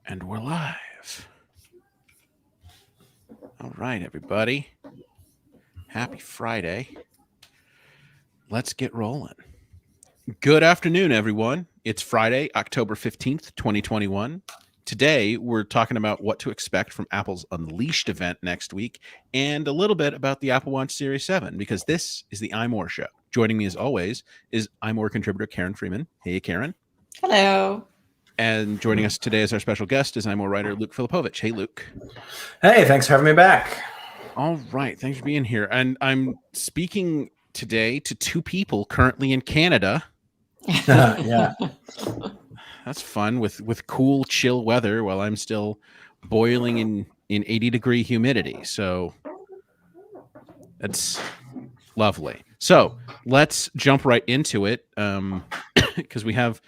And we're live. All right, everybody. Happy Friday. Let's get rolling. Good afternoon, everyone. It's Friday, October 15th, 2021. Today, we're talking about what to expect from Apple's Unleashed event next week and a little bit about the Apple Watch Series 7 because this is the iMore show. Joining me as always is iMore contributor Karen Freeman. Hey, Karen. Hello. And joining us today as our special guest is iMore writer Luke Filipovich. Hey, Luke. Hey, thanks for having me back. All right. Thanks for being here. And I'm speaking today to two people currently in Canada. Yeah. That's fun with cool, chill weather while I'm still boiling in 80-degree humidity. So that's lovely. So let's jump right into it because we have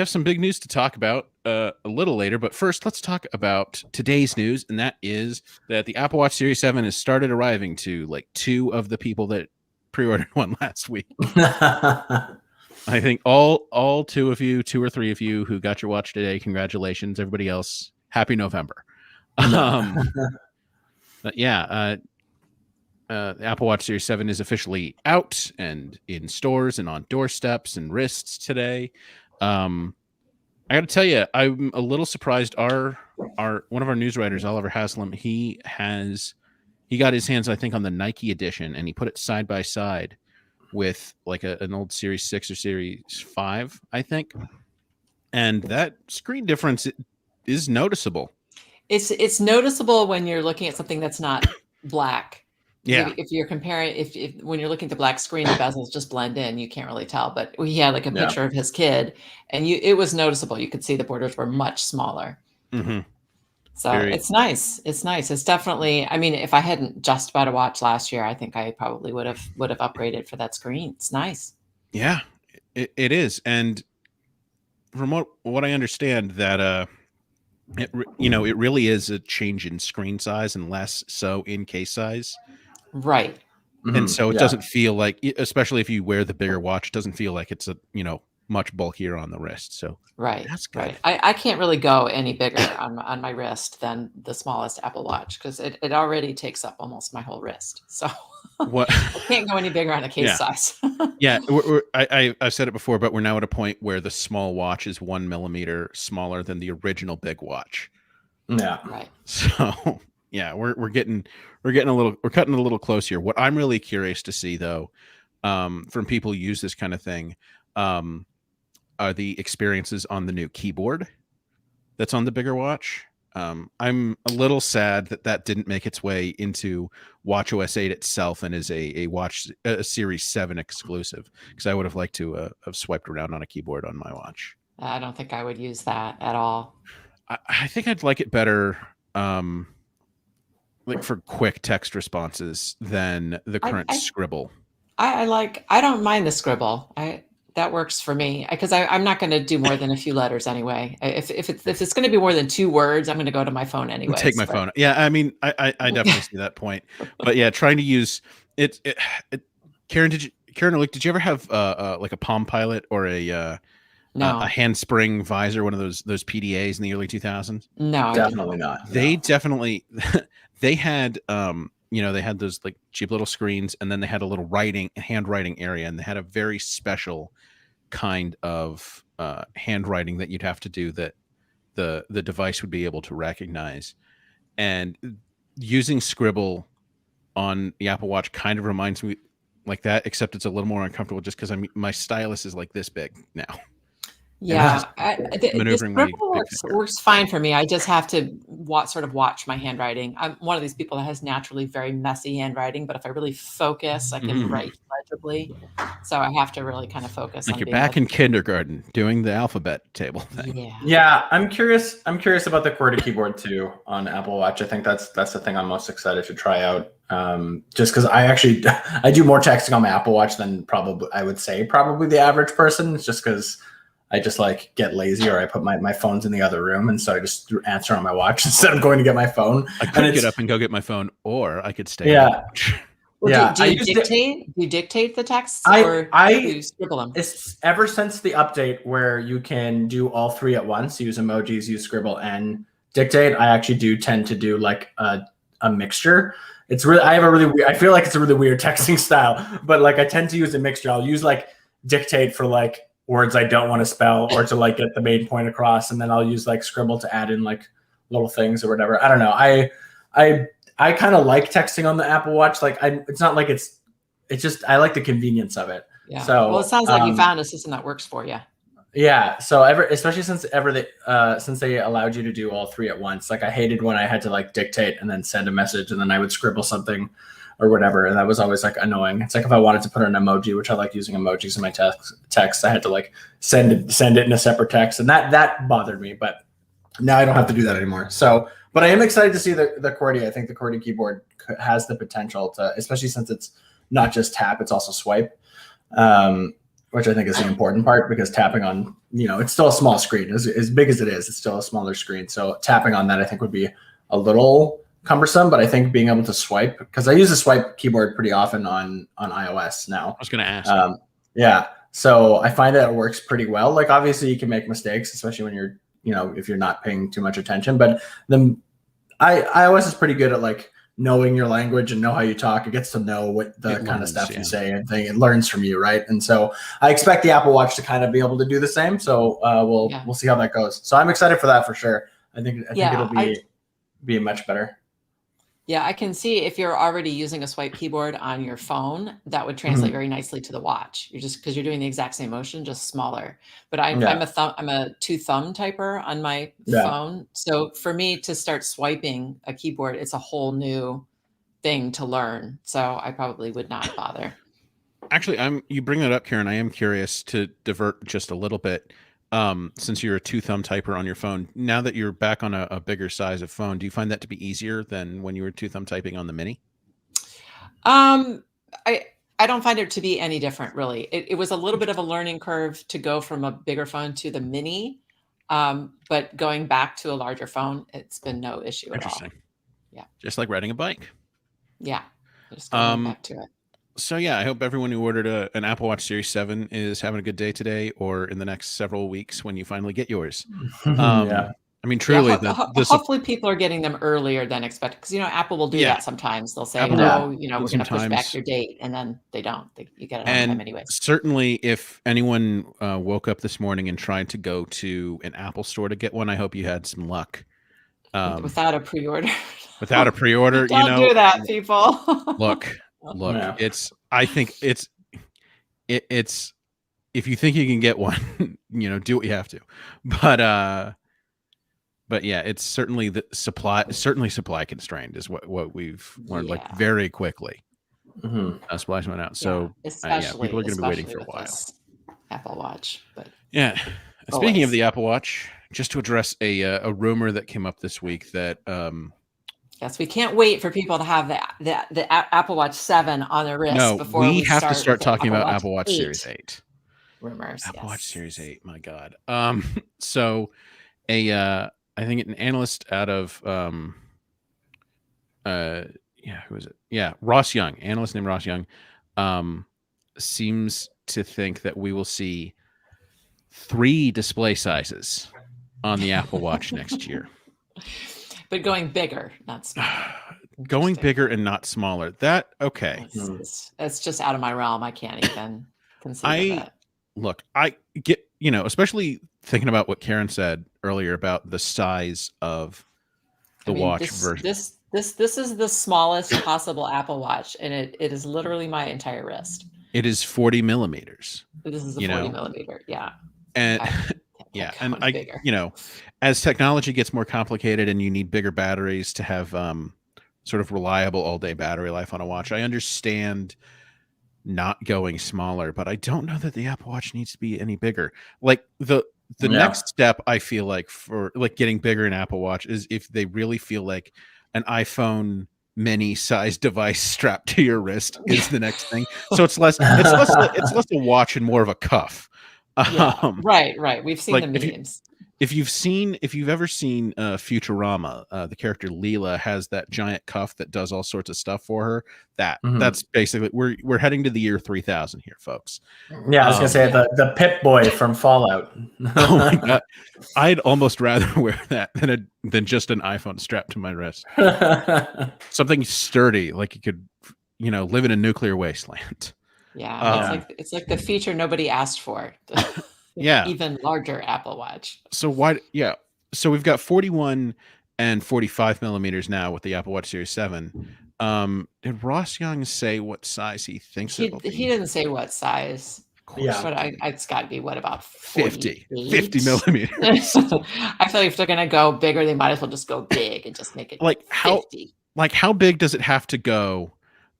some big news to talk about a little later. But first, let's talk about today's news, and that is that the Apple Watch Series 7 has started arriving to like two of the people that pre-ordered one last week. I think all two or three of you who got your watch today, congratulations. Everybody else, happy November. But yeah, the Apple Watch Series 7 is officially out and in stores and on doorsteps and wrists today. I got to tell you, I'm a little surprised. Our one of our news writers, Oliver Haslam, he got his hands, I think, on the Nike edition, and he put it side by side with like an old Series 6 or Series 5, I think. And that screen difference is noticeable. It's noticeable when you're looking at something that's not black. Yeah. If you're comparing, if when you're looking at the black screen, the bezels just blend in. You can't really tell. But he had like a picture of his kid, and it was noticeable. You could see the borders were much smaller. Mm-hmm. So it's nice. It's nice. It's definitely. I mean, if I hadn't just bought a watch last year, I think I probably would have upgraded for that screen. It's nice. Yeah, it is. And from what I understand, that it really is a change in screen size and less so in case size. Right. And so it doesn't feel like, especially if you wear the bigger watch, it doesn't feel like it's much bulkier on the wrist. So that's good. Right. I can't really go any bigger on my wrist than the smallest Apple Watch because it already takes up almost my whole wrist. So what I can't go any bigger on a case size. Yeah, I've said it before, but we're now at a point where the small watch is 1 millimeter smaller than the original big watch. Yeah. Right. So yeah, we're cutting a little close here. What I'm really curious to see, though, from people who use this kind of thing, are the experiences on the new keyboard that's on the bigger watch. I'm a little sad that didn't make its way into watchOS 8 itself and is a Series 7 exclusive, because I would have liked to have swiped around on a keyboard on my watch. I don't think I would use that at all. I think I'd like it better like for quick text responses than the current scribble. I don't mind the scribble. That works for me because I'm not going to do more than a few letters anyway. If it's going to be more than 2 words, I'm going to go to my phone anyway. Take my phone. Yeah, I mean, I definitely see that point. But yeah, trying to use it. Karen or Luke, did you ever have like a Palm Pilot or a handspring visor, one of those PDAs in the early 2000s? No, definitely not. They definitely they had they had those like cheap little screens, and then they had a little handwriting area, and they had a very special kind of handwriting that you'd have to do that the device would be able to recognize. And using Scribble on the Apple Watch kind of reminds me like that, except it's a little more uncomfortable just because my stylus is like this big now. Yeah, the works fine for me. I just have to watch my handwriting. I'm one of these people that has naturally very messy handwriting, but if I really focus, I can write legibly. So I have to really kind of focus. Like you're back in kindergarten doing the alphabet table thing. Yeah, I'm curious about the QWERTY keyboard too on Apple Watch. I think that's the thing I'm most excited to try out. Just because I do more texting on my Apple Watch than probably the average person. It's just because I just like get lazy, or I put my phone's in the other room, and so I just answer on my watch instead of going to get my phone. I could get up and go get my phone, or I could stay. Yeah, Well, Yeah, do you dictate? Do you dictate the texts, or do you scribble them? It's ever since the update where you can do all three at once, use emojis, use scribble, and dictate. I actually do tend to do like a mixture. It's really, I have a really weird, I feel like it's a really weird texting style, but like I tend to use a mixture. I'll use like dictate for like words I don't want to spell or to like get the main point across, and then I'll use like scribble to add in like little things or whatever. I don't know. I kind of like texting on the Apple Watch. Like it's not like it's just, I like the convenience of it. Yeah. So, well, it sounds like you found a system that works for you. Yeah. So especially since they allowed you to do all three at once. Like I hated when I had to like dictate and then send a message and then I would scribble something or whatever. And that was always like annoying. It's like if I wanted to put an emoji, which I like using emojis in my text, I had to like send it in a separate text, and that bothered me. But now I don't have to do that anymore. So, but I am excited to see the QWERTY. I think the QWERTY keyboard has the potential to, especially since it's not just tap, it's also swipe, which I think is the important part, because tapping on, it's still a small screen. As big as it is, it's still a smaller screen. So tapping on that, I think, would be a little cumbersome, but I think being able to swipe, because I use a swipe keyboard pretty often on iOS now. I was going to ask. Yeah. So I find that it works pretty well. Like obviously you can make mistakes, especially when you're, if you're not paying too much attention, but iOS is pretty good at like knowing your language and know how you talk. It gets to know what the kind of stuff you say and thing. It learns from you, right? And so I expect the Apple Watch to kind of be able to do the same. So we'll see how that goes. So I'm excited for that for sure. I think it'll be much better. Yeah, I can see if you're already using a swipe keyboard on your phone, that would translate very nicely to the watch. You're just, because you're doing the exact same motion, just smaller. But I'm a two thumb typer on my phone. So for me to start swiping a keyboard, it's a whole new thing to learn. So I probably would not bother. Actually, you bring that up, Karen. I am curious to divert just a little bit. Since you're a two thumb typer on your phone, now that you're back on a bigger size of phone, do you find that to be easier than when you were two thumb typing on the Mini? I don't find it to be any different, really. It was a little bit of a learning curve to go from a bigger phone to the Mini, but going back to a larger phone, it's been no issue at all. Yeah, just like riding a bike. Yeah, just going back to it. So yeah, I hope everyone who ordered an Apple Watch Series 7 is having a good day today, or in the next several weeks when you finally get yours. I mean, truly, hopefully people are getting them earlier than expected, because Apple will do that sometimes. They'll say, we're going to push back your date, and then they don't. You get it on time anyways. Certainly, if anyone woke up this morning and tried to go to an Apple store to get one, I hope you had some luck. Without a pre-order. Without a pre-order, don't do that, people. Look. I think it's if you think you can get one, do what you have to, but yeah, it's certainly supply constrained is what we've learned like very quickly. Supply's went out, so people are going to be waiting for a while. Apple Watch, but speaking of the Apple Watch, just to address a rumor that came up this week that yes, we can't wait for people to have the Apple Watch 7 on their wrist before we have to start talking about Apple Watch Series 8. Rumors. Apple Watch Series 8, my God. So I think an analyst out of who is it? Yeah, Ross Young, analyst named Ross Young, seems to think that we will see 3 display sizes on the Apple Watch next year. But going bigger, not smaller. Going bigger and not smaller. That, okay. It's just out of my realm. I can't even consider that. Look, I get, especially thinking about what Karen said earlier about the size of the watch version. This is the smallest possible Apple Watch, and it is literally my entire wrist. It is 40 millimeters. This is a 40 millimeter, yeah. And as technology gets more complicated and you need bigger batteries to have sort of reliable all-day battery life on a watch, I understand not going smaller, but I don't know that the Apple Watch needs to be any bigger. Like the next step, I feel like, for like getting bigger in Apple Watch is if they really feel like an iPhone mini size device strapped to your wrist is the next thing. So it's less a watch and more of a cuff. Right. We've seen the memes. if you've ever seen Futurama, the character Leela has that giant cuff that does all sorts of stuff for her. That's basically we're heading to the year 3000 here, folks. Yeah, I was gonna say the Pip Boy from Fallout. Oh my god, I'd almost rather wear that than just an iPhone strapped to my wrist. Something sturdy, like you could, live in a nuclear wasteland. Yeah, it's like the feature nobody asked for. Yeah, even larger Apple Watch. So so we've got 41 and 45 millimeters now with the Apple Watch Series 7. Did Ross Young say what size he thinks it will be? He didn't say what size. Yeah, but it's got to be about 50 millimeters. I feel like if they're gonna go bigger, they might as well just go big and just make it like 50. How big does it have to go?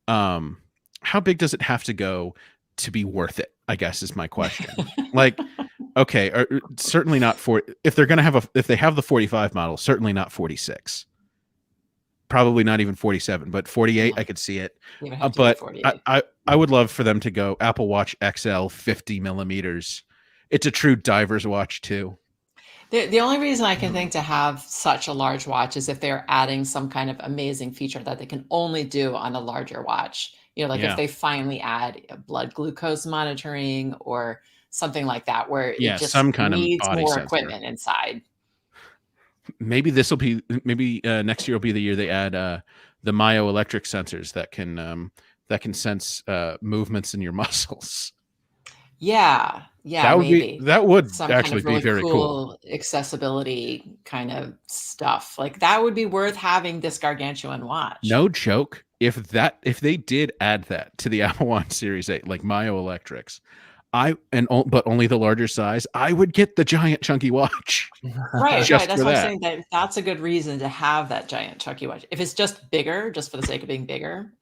How big does it have to go to be worth it? I guess is my question. Okay, certainly not if they're going to if they have the 45 model, certainly not 46. Probably not even 47, but 48, I could see it. But I would love for them to go Apple Watch XL 50 millimeters. It's a true diver's watch too. The only reason I can think to have such a large watch is if they're adding some kind of amazing feature that they can only do on a larger watch. If they finally add blood glucose monitoring or something like that, where it just some kind needs of body more sensor. equipment inside. Maybe next year will be the year they add the myoelectric sensors that can sense movements in your muscles. Yeah, that would some actually kind of really be very cool accessibility kind of stuff. Like that would be worth having this gargantuan watch. No joke. If they did add that to the Apple Watch Series 8, like myoelectrics, but only the larger size, I would get the giant chunky watch. Right. That's why I'm saying that's a good reason to have that giant chunky watch. If it's just bigger, just for the sake of being bigger,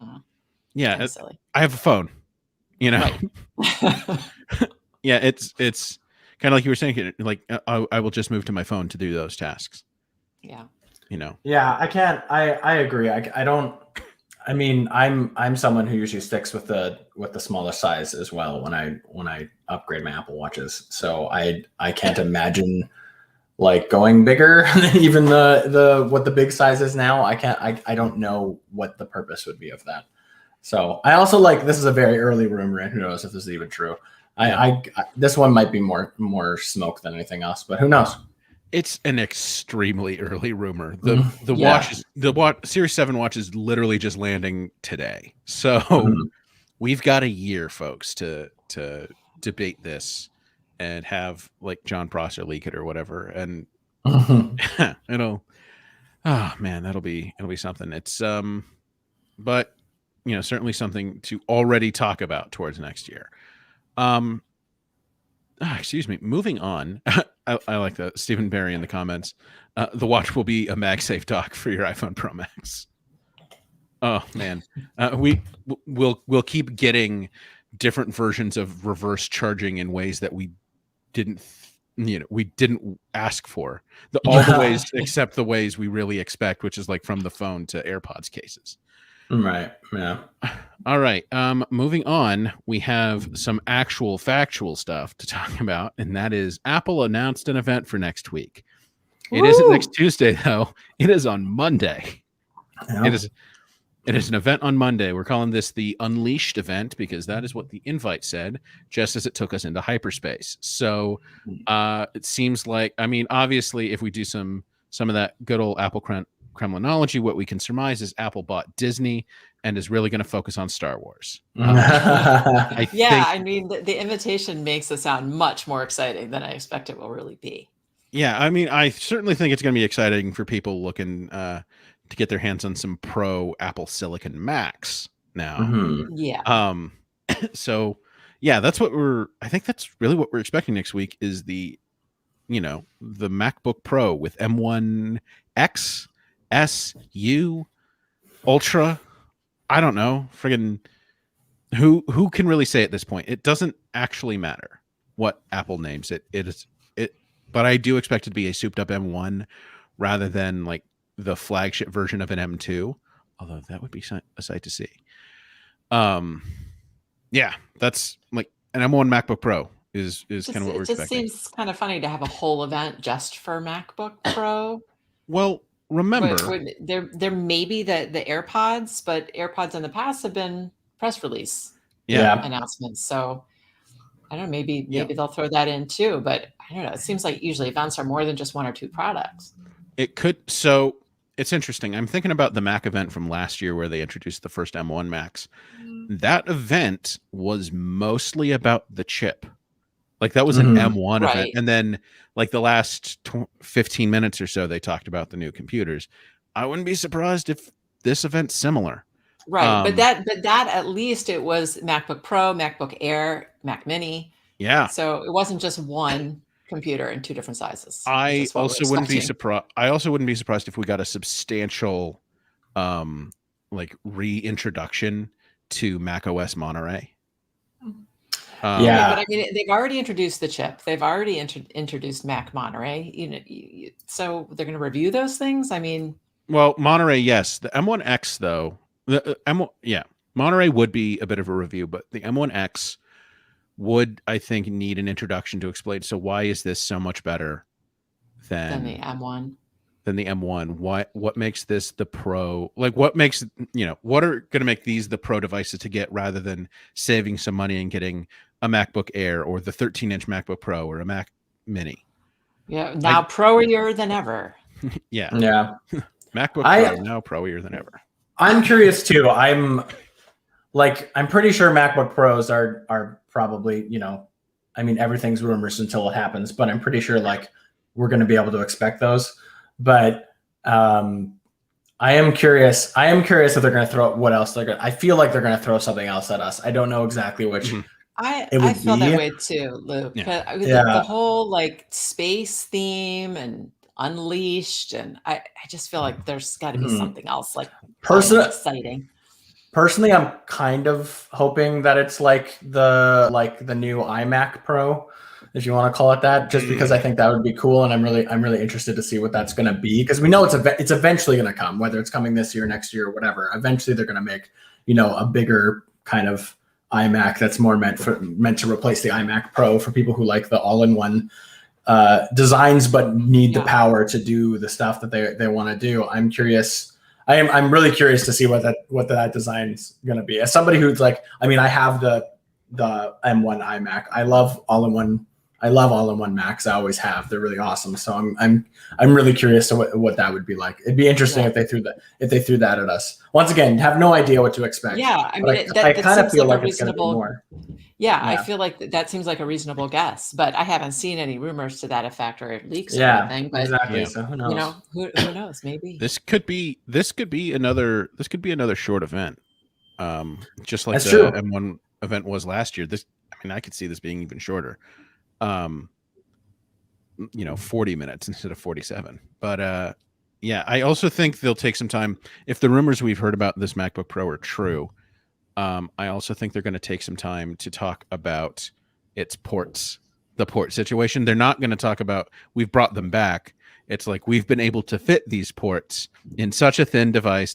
yeah, silly. I have a phone, Right. Yeah, it's kind of like you were saying. Like I will just move to my phone to do those tasks. Yeah. Yeah, I can't. I agree. I don't. I mean, I'm someone who usually sticks with the smaller size as well when I upgrade my Apple Watches. So I can't imagine like going bigger than even the what the big size is now. I don't know what the purpose would be of that. So I also this is a very early rumor, and who knows if this is even true. I this one might be more smoke than anything else, but who knows? It's an extremely early rumor. The Series 7 watch is literally just landing today. So we've got a year, folks, to debate this and have like John Prosser leak it or whatever. And that'll be something. It's but certainly something to already talk about towards next year. Excuse me. Moving on. I like that. Stephen Barry in the comments. The watch will be a MagSafe dock for your iPhone Pro Max. Oh man, we'll keep getting different versions of reverse charging in ways that we didn't ask for. All the ways except the ways we really expect, which is like from the phone to AirPods cases. Right. Yeah. All right. Moving on, we have some actual factual stuff to talk about, and that is Apple announced an event for next week. It isn't next Tuesday, though. It is on Monday. Yeah. It is an event on Monday. We're calling this the Unleashed event because that is what the invite said, just as it took us into hyperspace. So it seems like, obviously, if we do some of that good old Apple Kremlinology, what we can surmise is Apple bought Disney and is really going to focus on Star Wars. The invitation makes it sound much more exciting than I expect it will really be. Yeah, I certainly think it's going to be exciting for people looking to get their hands on some pro Apple Silicon Macs now. Mm-hmm. Yeah. So yeah, that's really what we're expecting next week is the MacBook Pro with M1 X, S, U, Ultra. I don't know. Friggin' who can really say at this point? It doesn't actually matter what Apple names it. But I do expect it to be a souped up M1 rather than like the flagship version of an M2. Although that would be a sight to see. Yeah, that's like an M1 MacBook Pro. is kind of what we're expecting. It just seems kind of funny to have a whole event just for MacBook Pro. Well, remember, there may be the AirPods, but AirPods in the past have been press release announcements. So I don't know, maybe they'll throw that in too. But I don't know. It seems like usually events are more than just one or two products. It could. So it's interesting. I'm thinking about the Mac event from last year where they introduced the first M1 Macs. That event was mostly about the chip. Like that was an M1 event. And then like the last 15 minutes or so, they talked about the new computers. I wouldn't be surprised if this event's similar. Right. But that at least it was MacBook Pro, MacBook Air, Mac Mini. Yeah. So it wasn't just one computer in two different sizes. I also wouldn't be surprised if we got a substantial like reintroduction to macOS Monterey. But I mean, they've already introduced the chip. They've already introduced Mac Monterey. So they're going to review those things. I mean, well, Monterey, yes. The M1X though, Monterey would be a bit of a review, but the M1X would, I think, need an introduction to explain. So why is this so much better than the M1? Than the M1? What makes this the Pro? Like, what makes what are going to make these the Pro devices to get rather than saving some money and getting a MacBook Air or the 13-inch MacBook Pro or a Mac Mini? Yeah, now pro-ier than ever. Yeah. MacBook Pro now pro-ier than ever. I'm curious too. I'm pretty sure MacBook Pros are probably, I mean, everything's rumors until it happens, but I'm pretty sure like we're going to be able to expect those. But I am curious if they're going to throw what else they're going to. I feel like they're going to throw something else at us. I don't know exactly which. I feel that way too, Luke. Yeah. The whole like space theme and Unleashed, and I just feel like there's got to be something else like exciting. Personally, I'm kind of hoping that it's like the new iMac Pro, if you want to call it that, just because I think that would be cool, and I'm really interested to see what that's going to be, because we know it's eventually going to come, whether it's coming this year, next year, or whatever. Eventually, they're going to make a bigger kind of iMac that's more meant to replace the iMac Pro for people who like the all-in-one designs but need the power to do the stuff that they want to do. I'm curious. I'm really curious to see what that design's going to be. As somebody who's like, I mean, I have the M1 iMac. I love all-in-one Macs. I always have. They're really awesome. So I'm really curious to what that would be like. It'd be interesting if they threw that at us. Once again, have no idea what to expect. Yeah, I mean, I kind of feel like it's going to be more. Yeah, I feel like that seems like a reasonable guess, but I haven't seen any rumors to that effect or leaks or anything. But exactly. So who knows? Who knows? Maybe this could be another short event, just like the M1 event was last year. I could see this being even shorter. 40 minutes instead of 47. But I also think they'll take some time. If the rumors we've heard about this MacBook Pro are true, I also think they're going to take some time to talk about its ports, the port situation. They're not going to talk about we've brought them back. It's like we've been able to fit these ports in such a thin device,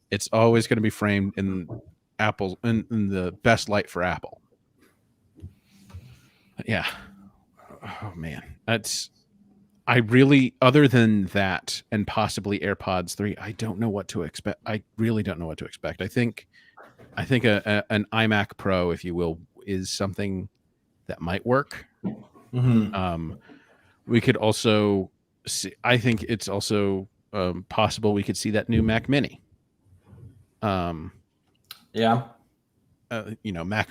It's always going to be framed in Apple in the best light for Apple. Yeah. Oh man, other than that and possibly AirPods 3, I don't know what to expect. I really don't know what to expect. I think an iMac Pro, if you will, is something that might work. We could also see, I think it's also possible we could see that new Mac Mini. Mac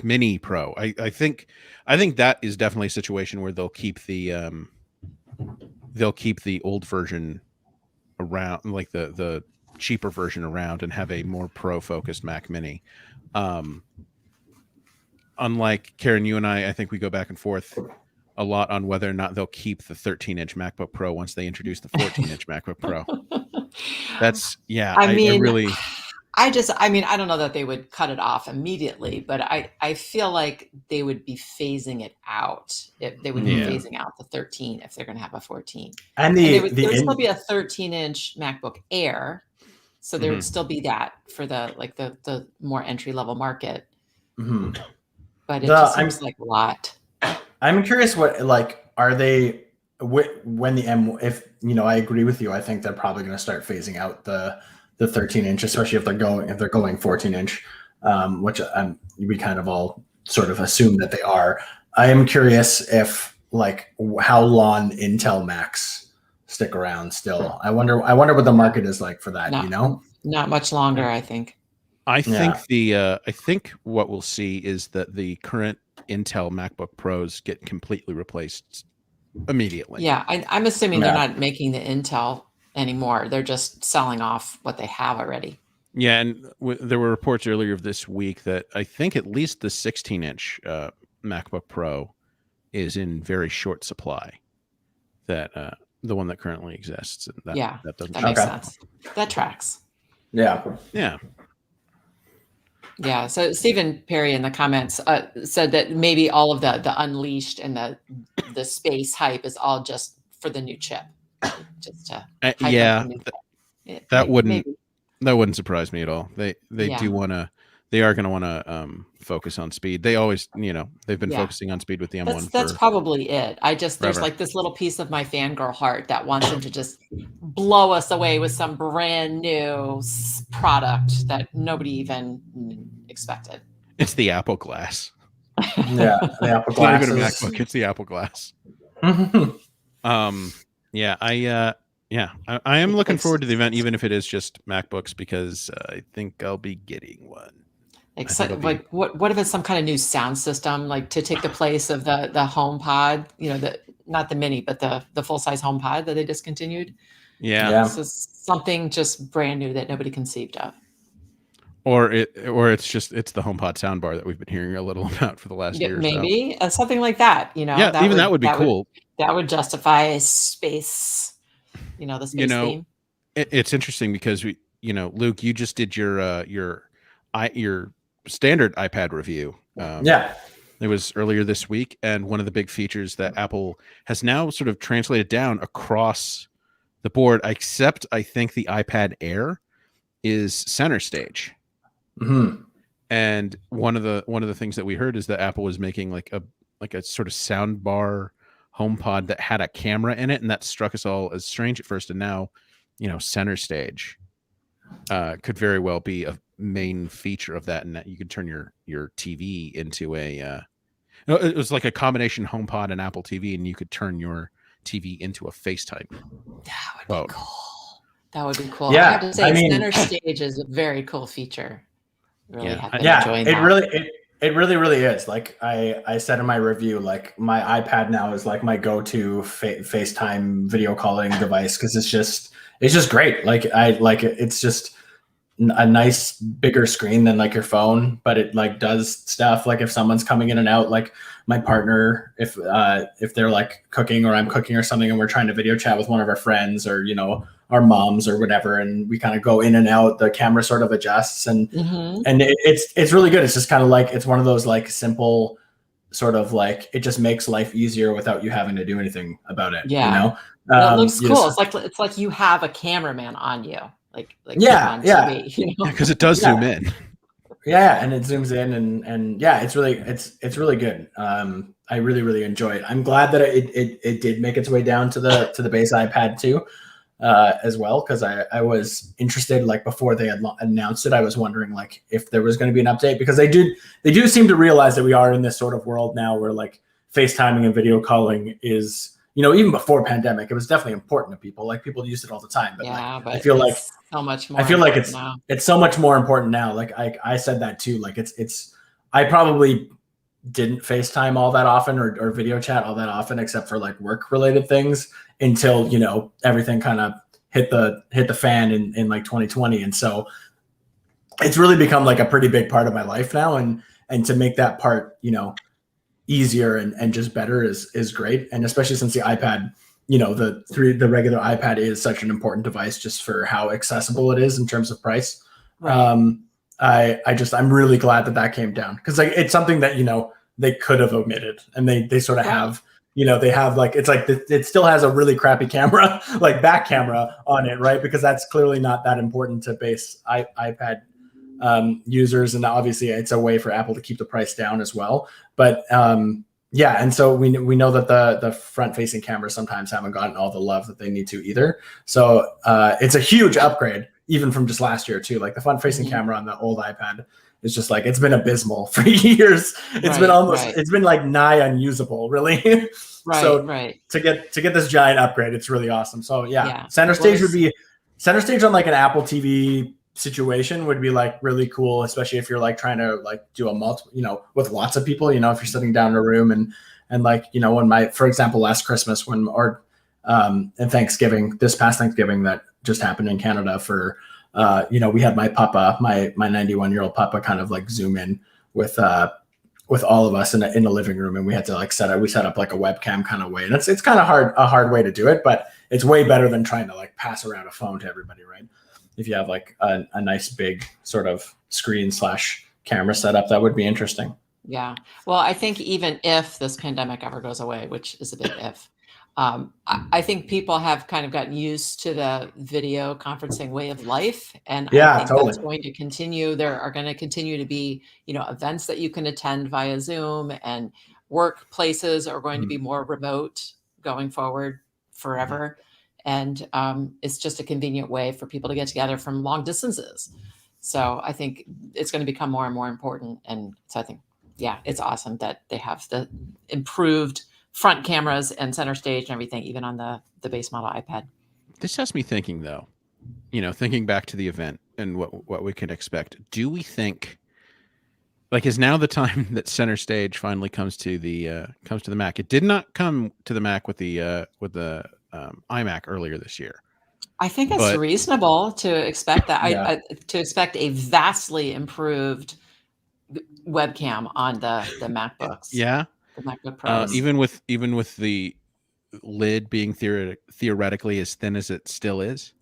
Mini Pro. I think that is definitely a situation where they'll keep the old version around, like the cheaper version around, and have a more pro focused Mac Mini. Unlike Karen, you and I think we go back and forth a lot on whether or not they'll keep the 13-inch MacBook Pro once they introduce the 14-inch MacBook Pro. I don't know that they would cut it off immedially, but I feel like they would be phasing it out. They would be phasing out the 13 if they're going to have a 14. And there would still be a 13-inch MacBook Air, so there would still be that for the more entry level market. But it just seems like a lot. I'm curious what are they when the M, if I agree with you, I think they're probably going to start phasing out the 13-inch, especially if they're going 14-inch, which we kind of all sort of assume that they are. I am curious if how long Intel Macs stick around still. I wonder what the market is like for that. Not much longer, I think. I think what we'll see is that the current Intel MacBook Pros get completely replaced immediately. Yeah, I'm assuming they're not making the Intel anymore. They're just selling off what they have already. Yeah, and there were reports earlier this week that I think at least the 16-inch MacBook Pro is in very short supply. That the one that currently exists. That makes sense. That tracks. Yeah. Yeah. So Stephen Perry in the comments said that maybe all of the Unleashed and the space hype is all just for the new chip. Just to that wouldn't surprise me at all. They are going to want to focus on speed. They always, they've been focusing on speed with the M1. That's probably it. There's like this little piece of my fangirl heart that wants them to just blow us away with some brand new product that nobody even expected. It's the Apple Glass. Yeah, the Apple Glass. It's not even a MacBook. It's the Apple Glass. I am looking forward to the event, even if it is just MacBooks, because I think I'll be getting one. What if it's some kind of new sound system, like to take the place of the HomePod? Not the mini, but the full size HomePod that they discontinued. Yeah. This is something just brand new that nobody conceived of. Or it's the HomePod soundbar that we've been hearing a little about for the last year. Maybe something like that. Yeah, that would be cool. That would justify space. The space theme. It's interesting because Luke, you just did your standard iPad review. It was earlier this week, and one of the big features that Apple has now sort of translated down across the board, except I think the iPad Air, is center stage. Mm-hmm. And one of the things that we heard is that Apple was making like a sort of soundbar HomePod that had a camera in it, and that struck us all as strange at first. And now, center stage could very well be a main feature of that, and that you could turn your TV into it was like a combination HomePod and Apple TV, and you could turn your TV into a FaceTime. That would be cool. That would be cool. Yeah, I have to say, center stage is a very cool feature. Really have been enjoying that. It really is. Like I said in my review, like my iPad now is like my go-to FaceTime video calling device, because it's just great. Like it's just a nice bigger screen than like your phone, but it like does stuff. Like if someone's coming in and out, like my partner, if they're like cooking or I'm cooking or something, and we're trying to video chat with one of our friends or our moms or whatever, and we kind of go in and out, the camera sort of adjusts, and it's really good. It's just kind of like, it's one of those like simple sort of like, it just makes life easier without you having to do anything about it. It looks cool. It's like you have a cameraman on you, like on TV, because it does zoom in. Yeah, and it zooms in, and it's really good. I really enjoy it. I'm glad that it did make its way down to the base iPad too, as well, because I was interested, like before they had announced it, I was wondering like if there was going to be an update, because they do seem to realize that we are in this sort of world now where like FaceTiming and video calling is, even before pandemic, it was definitely important to people. Like people use it all the time, but I feel like so much more. I feel like it's so much more important now. Like I said that too. Like I probably didn't FaceTime all that often or video chat all that often, except for like work related things, until everything kind of hit the fan in like 2020. And so it's really become like a pretty big part of my life now, and to make that part easier and just better is great. And especially since the iPad, the regular iPad is such an important device just for how accessible it is in terms of price. Right. I'm really glad that came down, because like it's something that they could have omitted, and they sort of have they have like, it's like it still has a really crappy camera, like back camera on it, right? Because that's clearly not that important to base iPad users, and obviously it's a way for Apple to keep the price down as well. But Yeah, and so we know that the front facing cameras sometimes haven't gotten all the love that they need to either. So it's a huge upgrade, even from just last year too. Like the front facing camera on the old iPad is just like, it's been abysmal for years. It's been almost it's been like nigh unusable, really. So to get this giant upgrade, it's really awesome. So yeah. Center stage on like an Apple TV situation would be like really cool, especially if you're like trying to like do a multiple, with lots of people, if you're sitting down in a room and like, when for example, last Christmas and Thanksgiving, this past Thanksgiving that just happened in Canada for, we had my papa, my 91-year-old papa kind of like zoom in with all of us in a living room. And we had to like set up like a webcam kind of way. And it's kind of a hard way to do it, but it's way better than trying to like pass around a phone to everybody. Right. If you have like a nice big sort of screen / camera setup, that would be interesting. Yeah. Well, I think even if this pandemic ever goes away, which is a big if, I think people have kind of gotten used to the video conferencing way of life. And I think that's going to continue. There are going to continue to be, events that you can attend via Zoom, and workplaces are going to be more remote going forward forever. And it's just a convenient way for people to get together from long distances. So I think it's going to become more and more important. And so I think, it's awesome that they have the improved front cameras and center stage and everything, even on the base model iPad. This has me thinking, though, thinking back to the event and what we can expect. Do we think, like, is now the time that center stage finally comes to the Mac? It did not come to the Mac with the iMac earlier this year. I think it's reasonable to expect that. To expect a vastly improved webcam on the MacBooks. Yeah, the MacBook Pros. Even with the lid being theoretically as thin as it still is.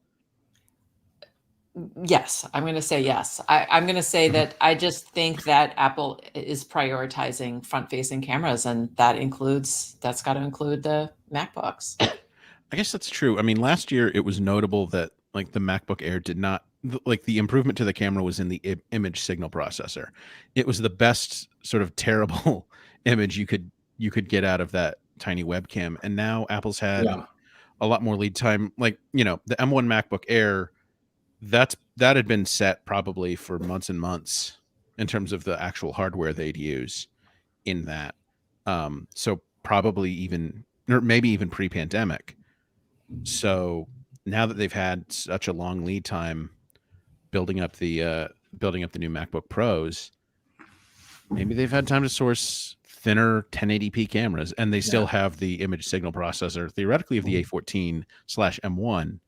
Yes, I'm going to say yes. I'm going to say that I just think that Apple is prioritizing front-facing cameras, and that's got to include the MacBooks. I guess that's true. I mean, last year it was notable that like the MacBook Air did not, like, the improvement to the camera was in the image signal processor. It was the best sort of terrible image you could get out of that tiny webcam. And now Apple's had a lot more lead time. Like, the M1 MacBook Air, that had been set probably for months and months in terms of the actual hardware they'd use in that. So probably even, or maybe even pre-pandemic. So now that they've had such a long lead time building up the new MacBook Pros, maybe they've had time to source thinner 1080p cameras, and they still have the image signal processor theoretically of the A14/M1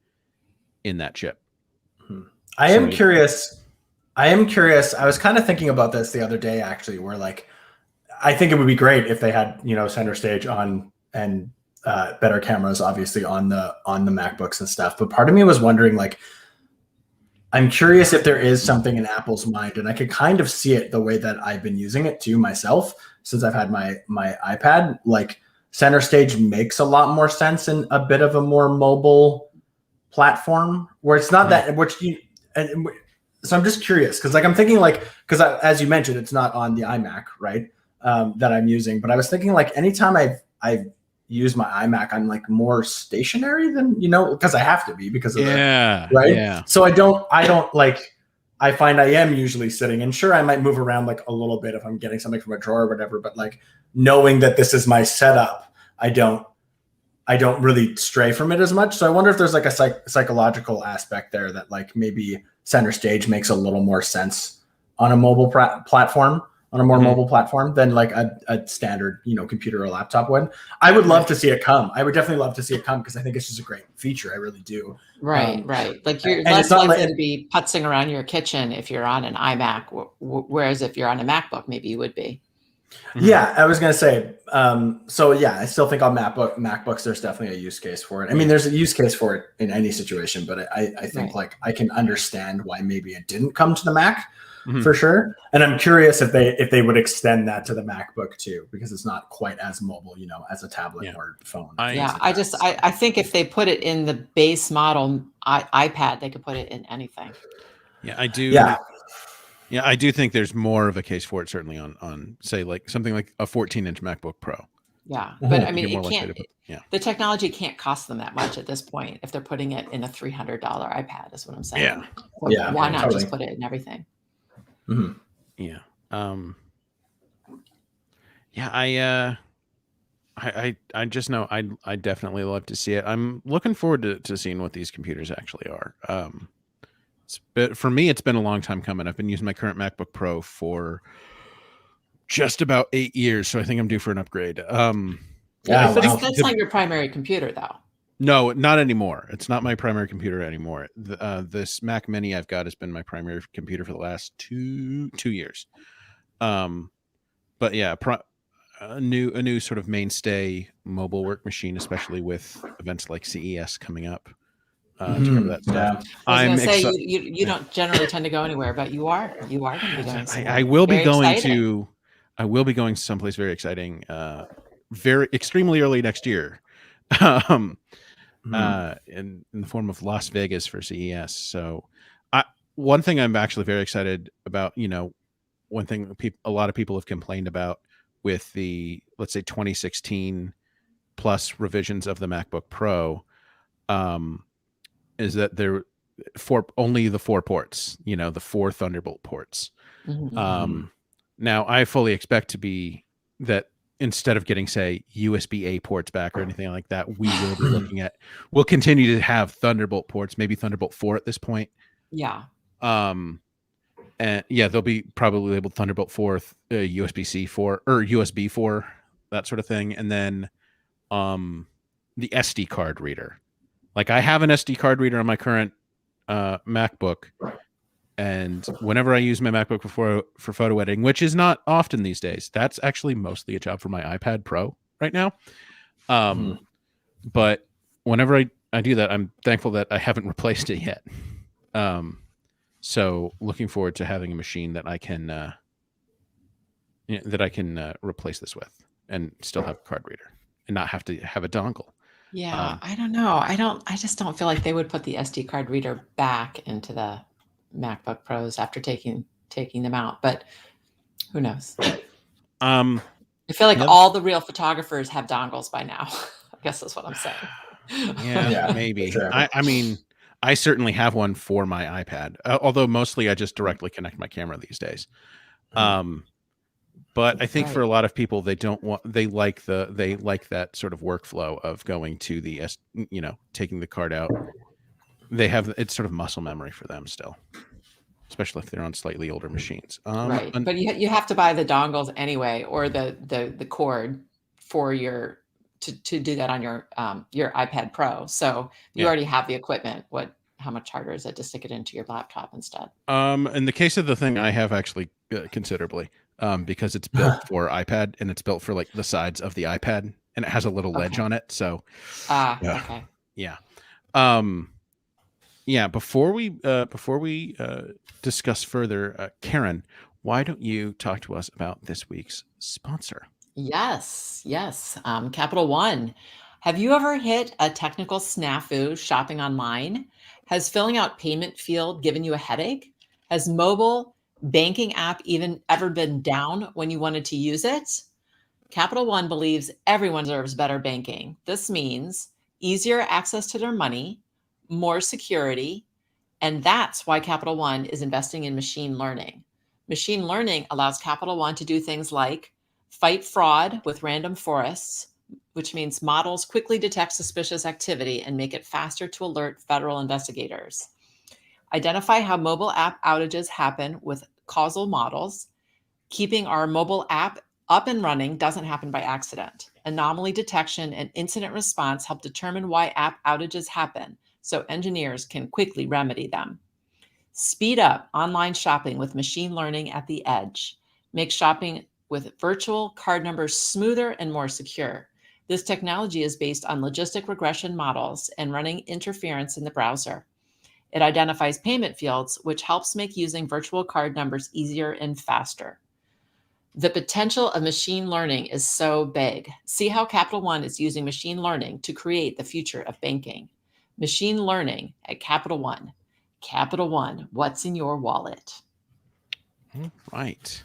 in that chip. I am curious. I was kind of thinking about this the other day, actually, where like, I think it would be great if they had, center stage on and better cameras, obviously, on the MacBooks and stuff. But part of me was wondering, like, I'm curious if there is something in Apple's mind, and I could kind of see it the way that I've been using it too myself since I've had my iPad. Like, center stage makes a lot more sense in a bit of a more mobile platform where it's not that, so I'm just curious because, like, I'm thinking, like, because as you mentioned, it's not on the iMac, right? That I'm using, but I was thinking, like, anytime I've used my iMac, I'm like more stationary than, because I have to be because of right. Yeah. So I don't like, I find I am usually sitting, and sure, I might move around like a little bit if I'm getting something from a drawer or whatever, but like knowing that this is my setup, I don't really stray from it as much. So I wonder if there's like a psychological aspect there that like maybe center stage makes a little more sense on a mobile platform, on a more mobile platform than like a standard, computer or laptop would. I would love to see it come. I would definitely love to see it come because I think it's just a great feature. I really do. Right. Like you're less likely to be putzing around your kitchen if you're on an iMac, whereas if you're on a MacBook, maybe you would be. Yeah, I was going to say, so yeah, I still think on MacBooks, there's definitely a use case for it. I mean, there's a use case for it in any situation, but I think like I can understand why maybe it didn't come to the Mac for sure. And I'm curious if they would extend that to the MacBook too, because it's not quite as mobile, as a tablet or phone. I think if they put it in the base model iPad, they could put it in anything. Yeah, I do. Yeah, I do think there's more of a case for it, certainly on say like something like a 14-inch MacBook Pro. Yeah. But I mean, You're more it likely can't, to put, yeah. the technology can't cost them that much at this point if they're putting it in a $300 iPad, is what I'm saying. Yeah. So Yeah, why not totally. just put it in everything? Mhm. Yeah. Yeah, I just know I definitely love to see it. I'm looking forward to seeing what these computers actually are. For me, it's been a long time coming. I've been using my current MacBook Pro for just about 8 years, so I think I'm due for an upgrade. Yeah, That's not your primary computer, though. No, not anymore. It's not my primary computer anymore. This Mac Mini I've got has been my primary computer for the last two years. But yeah, a new sort of mainstay mobile work machine, especially with events like CES coming up to cover that stuff. Yeah. I was going to say you don't generally tend to go anywhere, but you are going to be going somewhere. I will be going exciting. to. I will be going someplace very exciting, very extremely early next year, in the form of Las Vegas for CES. So, one thing I'm actually very excited about, one thing a lot of people have complained about with the, let's say, 2016 plus revisions of the MacBook Pro, is that they're only the 4 ports, the 4 Thunderbolt ports. Now I fully expect to be that instead of getting, say, USB-A ports back or anything like that, we will be looking at, we'll continue to have Thunderbolt ports, maybe Thunderbolt 4 at this point. Yeah. And yeah, they'll be probably labeled Thunderbolt 4, USB-C 4 or USB 4, that sort of thing. And then the SD card reader. Like, I have an SD card reader on my current MacBook, and whenever I use my MacBook for photo editing, which is not often these days, that's actually mostly a job for my iPad Pro right now. But whenever I do that, I'm thankful that I haven't replaced it yet. So looking forward to having a machine that I can replace this with and still have a card reader and not have to have a dongle. Yeah, I don't know. I just don't feel like they would put the SD card reader back into the MacBook Pros after taking them out, but who knows? I feel like all the real photographers have dongles by now. I guess that's what I'm saying. Yeah, maybe. Sure. I mean, I certainly have one for my iPad, although mostly I just directly connect my camera these days. But I think for a lot of people, they like that sort of workflow of going to the, taking the card out. It's sort of muscle memory for them still, especially if they're on slightly older machines. Right. But you have to buy the dongles anyway, or the cord for to do that on your iPad Pro. So you already have the equipment. How much harder is it to stick it into your laptop instead? In the case of the thing I have, actually considerably, because it's built for iPad and it's built for like the sides of the iPad, and it has a little ledge on it. So, okay. Yeah. Yeah. Before we discuss further, Karen, why don't you talk to us about this week's sponsor? Yes. Capital One. Have you ever hit a technical snafu shopping online? Has filling out payment field given you a headache? Has mobile banking app ever been down when you wanted to use it? Capital One believes everyone deserves better banking. This means easier access to their money, more security, and that's why Capital One is investing in machine learning. Machine learning allows Capital One to do things like fight fraud with random forests, which means models quickly detect suspicious activity and make it faster to alert federal investigators. Identify how mobile app outages happen with causal models. Keeping our mobile app up and running doesn't happen by accident. Anomaly detection and incident response help determine why app outages happen, so engineers can quickly remedy them. Speed up online shopping with machine learning at the edge. Make shopping with virtual card numbers smoother and more secure. This technology is based on logistic regression models and running interference in the browser. It identifies payment fields, which helps make using virtual card numbers easier and faster. The potential of machine learning is so big. See how Capital One is using machine learning to create the future of banking. Machine learning at Capital One. Capital One, what's in your wallet? Right.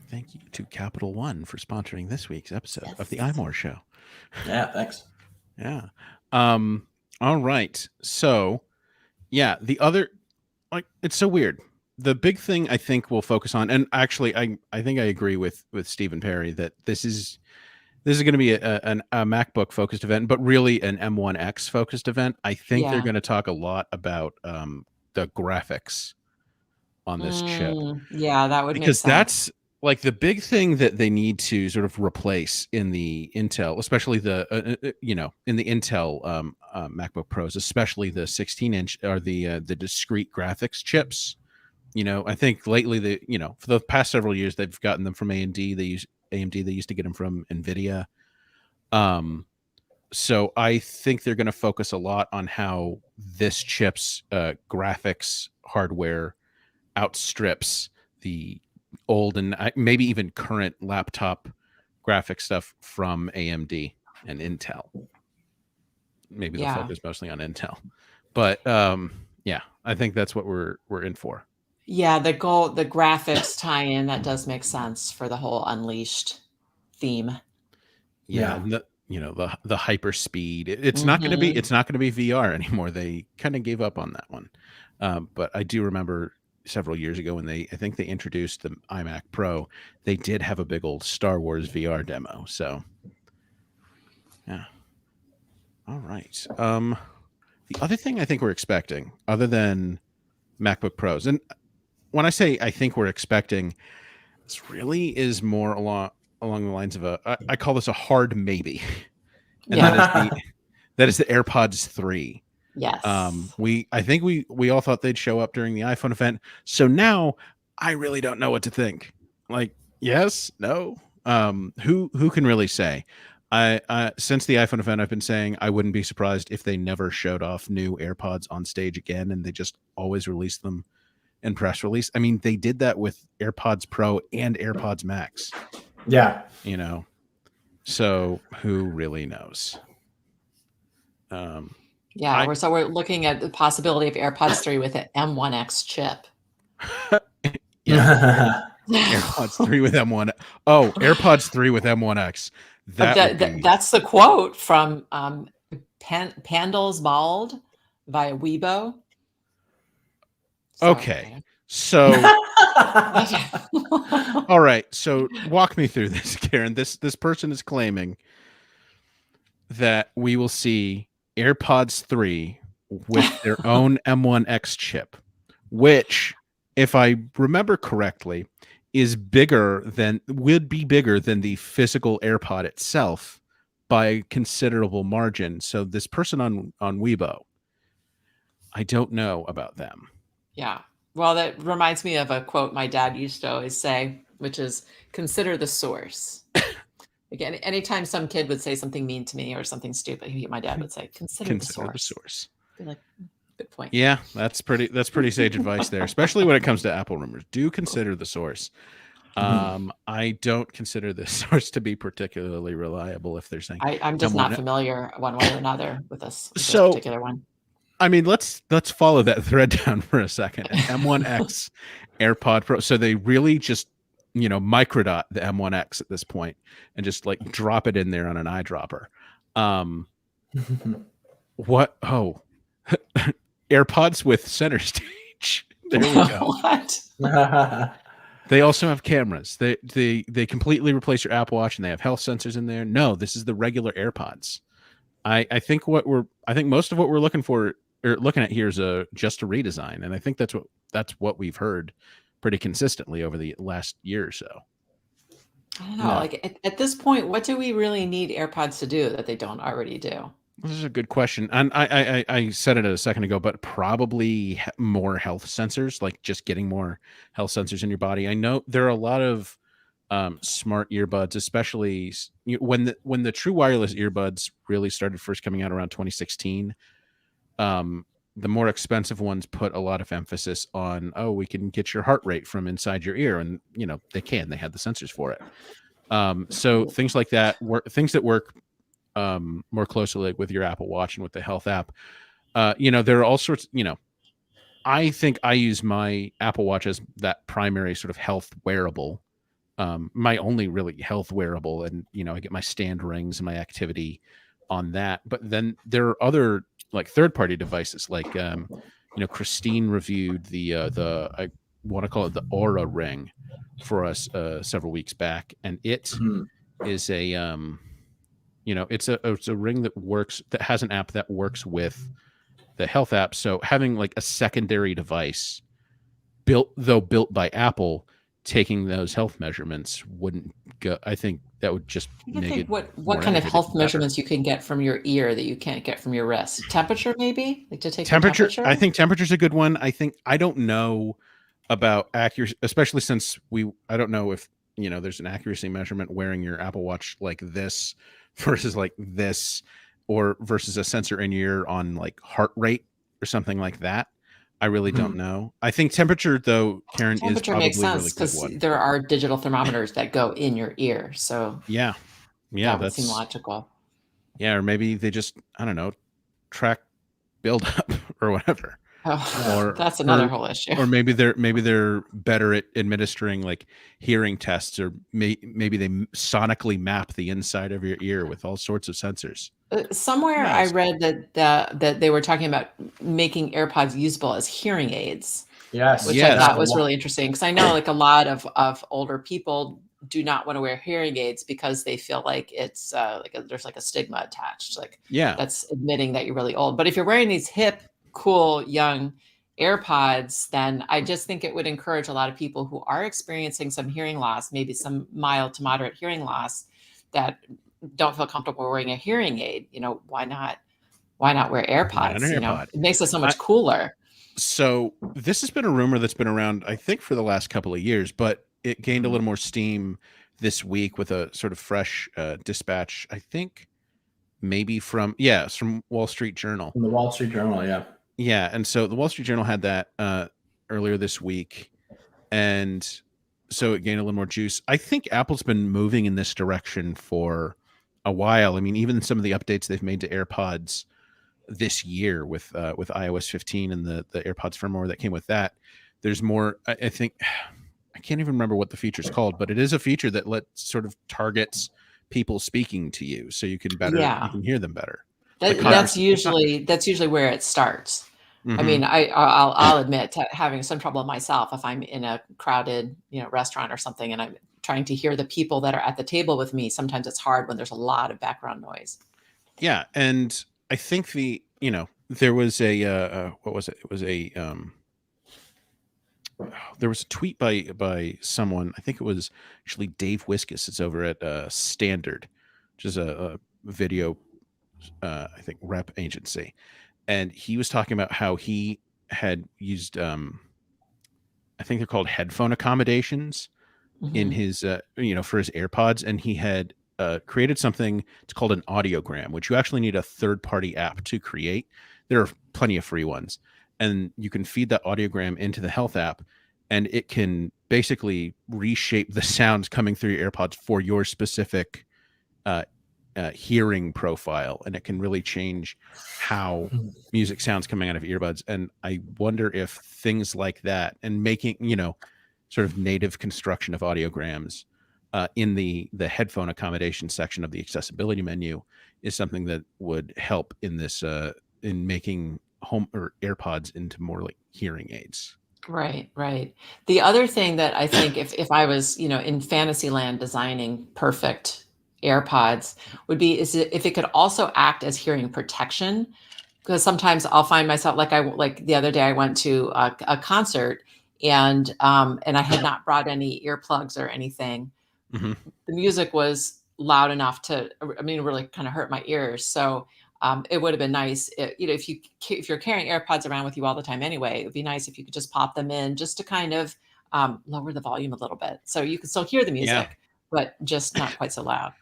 thank you to Capital One for sponsoring this week's episode of the iMore Show. Yeah, thanks. Yeah. All right. So, yeah, the other, like, it's so weird. The big thing I think we'll focus on, and actually, I think I agree with Stephen Perry that this is going to be a MacBook focused event, but really an M1X focused event. I think they're going to talk a lot about the graphics on this chip. Yeah, that would make sense. Because that's like the big thing that they need to sort of replace in the Intel, especially the in the Intel MacBook Pros, especially the 16-inch or the discrete graphics chips. I think lately for the past several years they've gotten them from AMD. They used to get them from NVIDIA. So I think they're going to focus a lot on how this chip's graphics hardware outstrips the old and maybe even current laptop graphic stuff from AMD and Intel. Maybe they'll focus mostly on Intel, but I think that's what we're in for. Yeah, the graphics tie-in, that does make sense for the whole Unleashed theme. Yeah. The hyper speed. It's not going to be VR anymore. They kind of gave up on that one. But I do remember several years ago when I think they introduced the iMac Pro, they did have a big old Star Wars VR demo. So yeah. All right. The other thing I think we're expecting, other than MacBook Pros, and when I say I think we're expecting, this really is more along the lines of I call this a hard maybe. And that is the AirPods 3. Yes. I think we all thought they'd show up during the iPhone event. So now I really don't know what to think. Like, yes, no. Who can really say? Since the iPhone event, I've been saying I wouldn't be surprised if they never showed off new AirPods on stage again, and they just always released them in press release. I mean, they did that with AirPods Pro and AirPods Max. Yeah. So who really knows? We're looking at the possibility of AirPods 3 with an M1X chip. AirPods 3 with M1. Oh, AirPods 3 with M1X. That's the quote from Pandals Bald via Weibo. Okay. So all right. So walk me through this, Karen. This person is claiming that we will see AirPods 3 with their own M1X chip, which, if I remember correctly, would be bigger than the physical AirPod itself by a considerable margin. So this person on Weibo, I don't know about them. Yeah. Well, that reminds me of a quote my dad used to always say, which is consider the source. Again, anytime some kid would say something mean to me or something stupid, my dad would say, consider the source. Be like, good point. Yeah, that's pretty sage advice there, especially when it comes to Apple rumors. Do consider the source. I don't consider this source to be particularly reliable if they're saying I'm just not familiar one way or another with this particular one. I mean, let's follow that thread down for a second. An M1X AirPod Pro. So they really just microdot the M1X at this point and just like drop it in there on an eyedropper. What? Oh, AirPods with center stage. There we go. What? They also have cameras. They completely replace your Apple Watch and they have health sensors in there. No, this is the regular AirPods. I think most of what we're looking at here is just a redesign, and I think that's what we've heard pretty consistently over the last year or so. I don't know. Like at this point, what do we really need AirPods to do that they don't already do? This is a good question, and I said it a second ago, but probably more health sensors, like just getting more health sensors in your body. I know there are a lot of smart earbuds, especially when the true wireless earbuds really started first coming out around 2016. The more expensive ones put a lot of emphasis on, we can get your heart rate from inside your ear, and they had the sensors for it. So things like that things that work more closely with your Apple Watch and with the health app. There are all sorts. I think I use my Apple Watch as that primary sort of health wearable. my only really health wearable, and I get my stand rings and my activity on that. But then there are other like third-party devices, like Christine reviewed the I want to call it the Aura Ring for us several weeks back, and it is a it's a ring that has an app that works with the health app. So having like a secondary device built by Apple taking those health measurements wouldn't go. I think that would just make it. What kind of health measurements you can get from your ear that you can't get from your wrist? Temperature, maybe, like to take temperature. I think temperature's a good one. I don't know about accuracy, especially since I don't know if there's an accuracy measurement wearing your Apple Watch like this versus like this, or versus a sensor in your ear on like heart rate or something like that. I really don't know. I think temperature, though, Karen, is probably makes sense because there are digital thermometers that go in your ear. So that would seem logical. Yeah, or maybe they just, I don't know, track buildup or whatever. Oh, that's another whole issue. Or maybe they're better at administering like hearing tests, or maybe they sonically map the inside of your ear with all sorts of sensors. Somewhere I read that they were talking about making AirPods usable as hearing aids. Yes, which I thought was really interesting, because I know like a lot of older people do not want to wear hearing aids because they feel like it's there's like a stigma attached. Like that's admitting that you're really old. But if you're wearing these hip, cool, young AirPods, then I just think it would encourage a lot of people who are experiencing some hearing loss, maybe some mild to moderate hearing loss, that don't feel comfortable wearing a hearing aid. Why not wear AirPods? It makes it so much cooler. So this has been a rumor that's been around, I think, for the last couple of years, but it gained a little more steam this week with a sort of fresh dispatch, I think maybe from Wall Street Journal. From the Wall Street Journal, yeah. Yeah, and so the Wall Street Journal had that earlier this week, and so it gained a little more juice. I think Apple's been moving in this direction for a while. I mean, even some of the updates they've made to AirPods this year with iOS 15 and the AirPods firmware that came with that, there's more. I think I can't even remember what the feature's called, but it is a feature that sort of targets people speaking to you, so you can you can hear them better. That's usually where it starts. I mean, I'll admit to having some trouble myself if I'm in a crowded, restaurant or something, and I'm trying to hear the people that are at the table with me. Sometimes it's hard when there's a lot of background noise. Yeah, and I think there was a what was it? It was a there was a tweet by someone. I think it was actually Dave Wiskus. It's over at Standard, which is a video I think rep agency, and he was talking about how he had used I think they're called headphone accommodations in his for his AirPods, and he had created something. It's called an audiogram, which you actually need a third-party app to create. There are plenty of free ones, and you can feed that audiogram into the health app, and it can basically reshape the sounds coming through your AirPods for your specific hearing profile, and it can really change how music sounds coming out of earbuds. And I wonder if things like that, and making sort of native construction of audiograms in the headphone accommodation section of the accessibility menu, is something that would help in this in making home or AirPods into more like hearing aids. Right. The other thing that I think if I was in Fantasyland designing perfect AirPods is if it could also act as hearing protection, because sometimes I'll find myself like the other day I went to a concert, and I had not brought any earplugs or anything. The music was loud enough to really kind of hurt my ears. So it would have been nice if you're carrying AirPods around with you all the time anyway. It would be nice if you could just pop them in just to kind of lower the volume a little bit, so you can still hear the music, but just not quite so loud.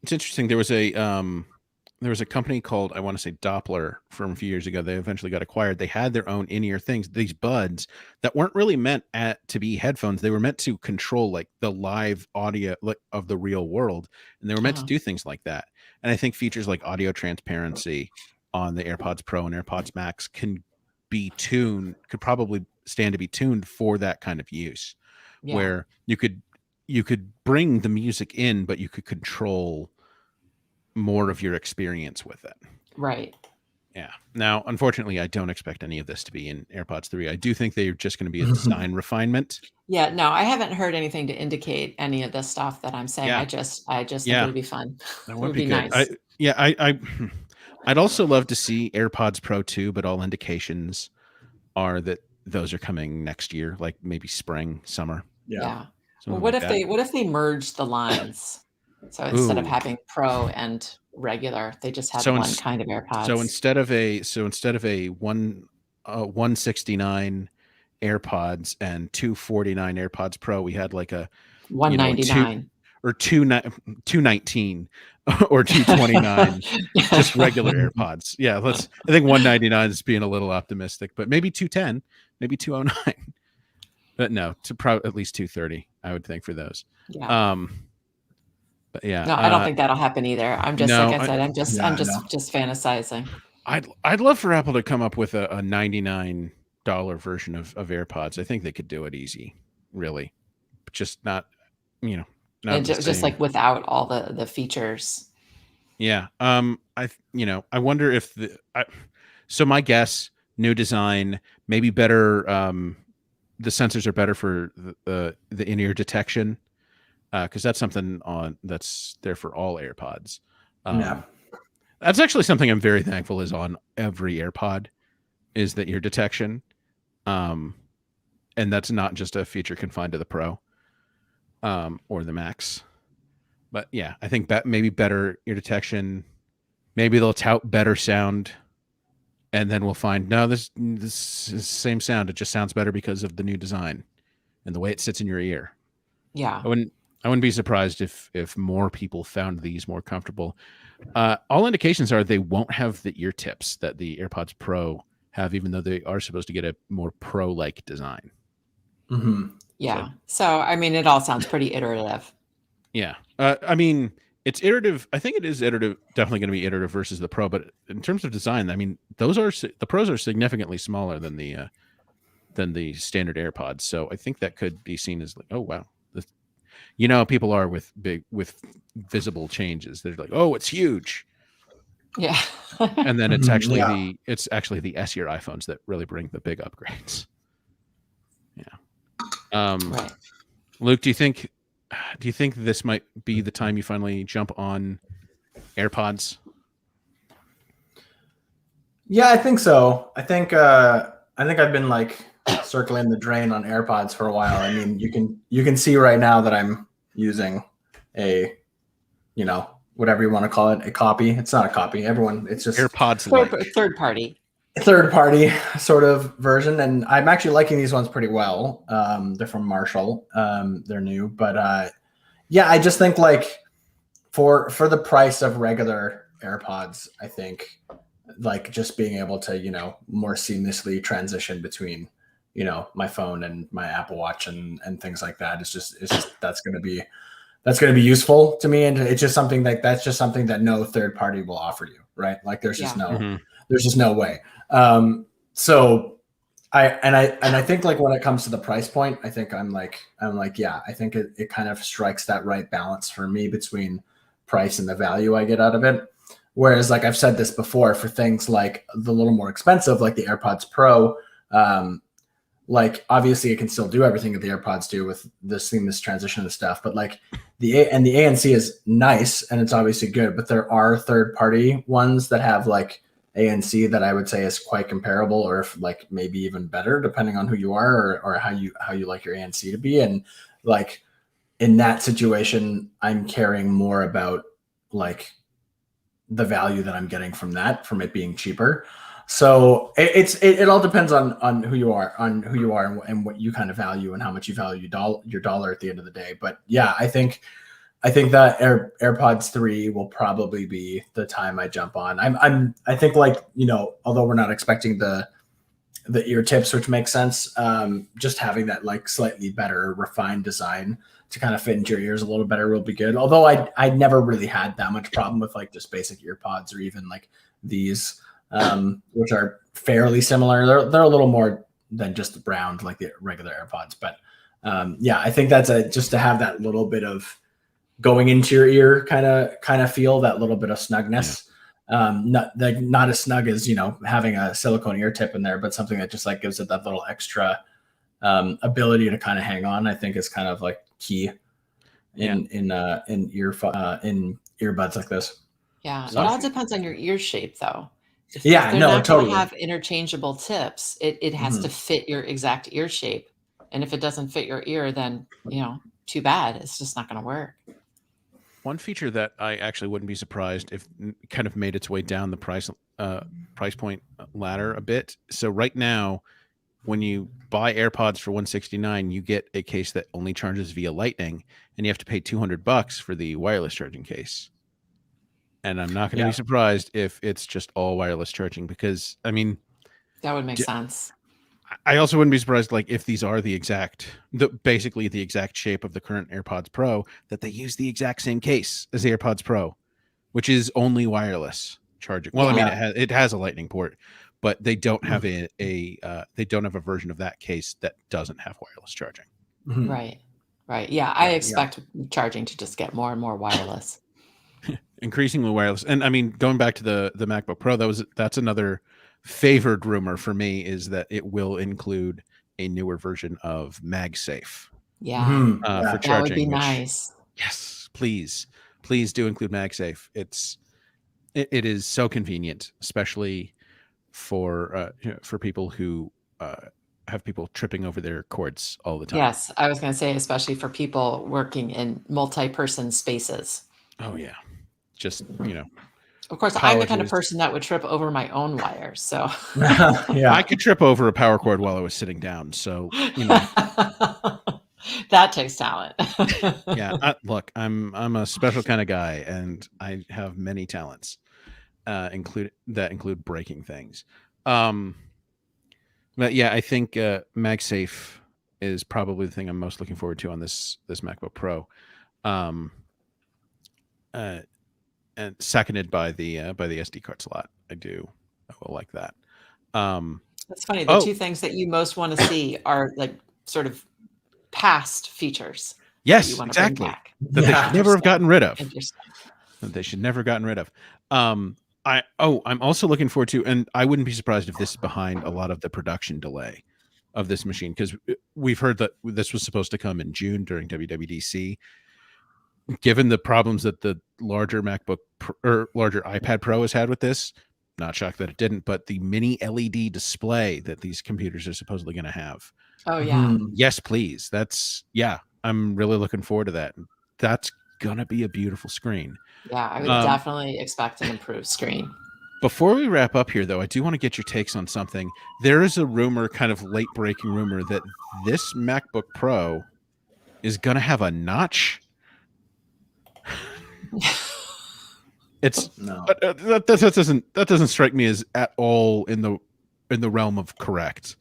It's interesting. There was a company called, I want to say Doppler, from a few years ago. They eventually got acquired. They had their own in-ear things, these buds that weren't really meant to be headphones. They were meant to control like the live audio of the real world, and they were meant to do things like that. And I think features like audio transparency on the AirPods Pro and AirPods Max could probably stand to be tuned for that kind of use, where you could you could bring the music in, but you could control more of your experience with it. Right. Yeah. Now, unfortunately, I don't expect any of this to be in AirPods 3. I do think they're just going to be a design refinement. Yeah, no, I haven't heard anything to indicate any of this stuff that I'm saying. Yeah. I just think it would be fun. That It would would be be good. nice. I'd also love to see AirPods Pro 2, but all indications are that those are coming next year, like maybe spring, summer. Yeah. Well, Something what like if that. what if they merge the lines? So instead of Ooh. having Pro and regular, they just had So one kind of AirPods. So instead of a 169 AirPods and 249 AirPods Pro, we had like a 199 or 219 or 229 just regular AirPods. Yeah, I think 199 is being a little optimistic, but maybe 210, maybe 209. But no, at least 230, I would think, for those. Yeah. But yeah. No, I don't think that'll happen either. I'm just like I said, I'm just fantasizing. I'd love for Apple to come up with a $99 version of AirPods. I think they could do it easy, really. But just not and just like without all the features. Yeah. I wonder if so my guess, new design, maybe better. The sensors are better for the in-ear detection, because that's something that's there for all AirPods. That's actually something I'm very thankful is on every AirPod, is the ear detection. And that's not just a feature confined to the Pro or the Max. But yeah, I think maybe better ear detection. Maybe they'll tout better sound, and then we'll find this is the same sound. It just sounds better because of the new design and the way it sits in your ear. Yeah, I wouldn't be surprised if more people found these more comfortable. All indications are they won't have the ear tips that the AirPods Pro have, even though they are supposed to get a more Pro-like design. Mm-hmm. Yeah. So I mean, it all sounds pretty iterative. Yeah. I mean, it's iterative. I think it is iterative, definitely going to be iterative versus the Pro. But in terms of design, I mean, the Pros are significantly smaller than the standard AirPods. So I think that could be seen as like, oh wow, people are with visible changes. They're like, oh, it's huge. Yeah. And then it's actually the S-year iPhones that really bring the big upgrades. Yeah. Right. Luke, do you think this might be the time you finally jump on AirPods? Yeah, I think so. I think I've been like circling the drain on AirPods for a while. I mean, you can see right now that I'm using a, whatever you want to call it, a copy. It's not a copy. It's just AirPods third party sort of version, and I'm actually liking these ones pretty well. They're from Marshall. They're new, but yeah, I just think like for the price of regular AirPods, I think like just being able to more seamlessly transition between my phone and my Apple Watch and things like that, it's just that's going to be useful to me, and it's just something that's just something that no third party will offer you, right? Like there's just no way. So I think like when it comes to the price point, I think I'm like, yeah, I think it kind of strikes that right balance for me between price and the value I get out of it. Whereas like I've said this before, for things like the little more expensive, like the AirPods Pro, like obviously it can still do everything that the AirPods do with the seamless transition and stuff, but like the ANC is nice and it's obviously good, but there are third party ones that have like ANC that I would say is quite comparable, or if like maybe even better, depending on who you are or how you like your ANC to be. And like in that situation, I'm caring more about like the value that I'm getting from it being cheaper. So it all depends on who you are and what you kind of value and how much you value your dollar at the end of the day. But yeah, I think that AirPods 3 will probably be the time I jump on. I think like, although we're not expecting the ear tips, which makes sense, just having that like slightly better refined design to kind of fit into your ears a little better will be good. Although I never really had that much problem with like just basic earpods or even like these, which are fairly similar. They're a little more than just round like the regular AirPods, but I think that's just to have that little bit of going into your ear kind of feel, that little bit of snugness. Not as snug as, having a silicone ear tip in there, but something that just like gives it that little extra ability to kind of hang on, I think is kind of like key in earbuds like this. Yeah, it all depends on your ear shape, though. If they're not totally going to have interchangeable tips, it has to fit your exact ear shape. And if it doesn't fit your ear, then, too bad. It's just not going to work. One feature that I actually wouldn't be surprised if kind of made its way down the price point ladder a bit. So right now, when you buy AirPods for $169, you get a case that only charges via Lightning, and you have to pay $200 for the wireless charging case. And I'm not going to be surprised if it's just all wireless charging, because I mean, that would make sense. I also wouldn't be surprised, like, if these are basically the exact shape of the current AirPods Pro, that they use the exact same case as the AirPods Pro, which is only wireless charging. Well, I mean, it has a Lightning port, but they don't have they don't have a version of that case that doesn't have wireless charging. Right. Yeah, I expect charging to just get more and more wireless. Increasingly wireless. And I mean, going back to the MacBook Pro, that's another favored rumor for me, is that it will include a newer version of MagSafe. For charging. That would be nice. Yes, please do include MagSafe. It is so convenient, especially for people who have people tripping over their cords all the time. Yes, I was going to say, especially for people working in multi-person spaces. Oh yeah, just Of course, I'm the kind of person that would trip over my own wires. So I could trip over a power cord while I was sitting down. So that takes talent. Look, I'm a special kind of guy, and I have many talents, include breaking things. But yeah, I think MagSafe is probably the thing I'm most looking forward to on this MacBook Pro. And seconded by the SD card slot. I will like that. That's funny. The two things that you most want to see are like sort of past features. Yes, exactly. That they should never have gotten rid of. I'm also looking forward to, and I wouldn't be surprised if this is behind a lot of the production delay of this machine, because we've heard that this was supposed to come in June during WWDC. Given the problems that the larger MacBook or larger iPad Pro has had with this, not shocked that it didn't, but the mini LED display that these computers are supposedly going to have. Oh yeah. Yes, please. I'm really looking forward to that. That's going to be a beautiful screen. Yeah, I would definitely expect an improved screen. Before we wrap up here, though, I do want to get your takes on something. There is a rumor, kind of late breaking rumor, that this MacBook Pro is going to have a notch. That doesn't strike me as at all in the realm of correct.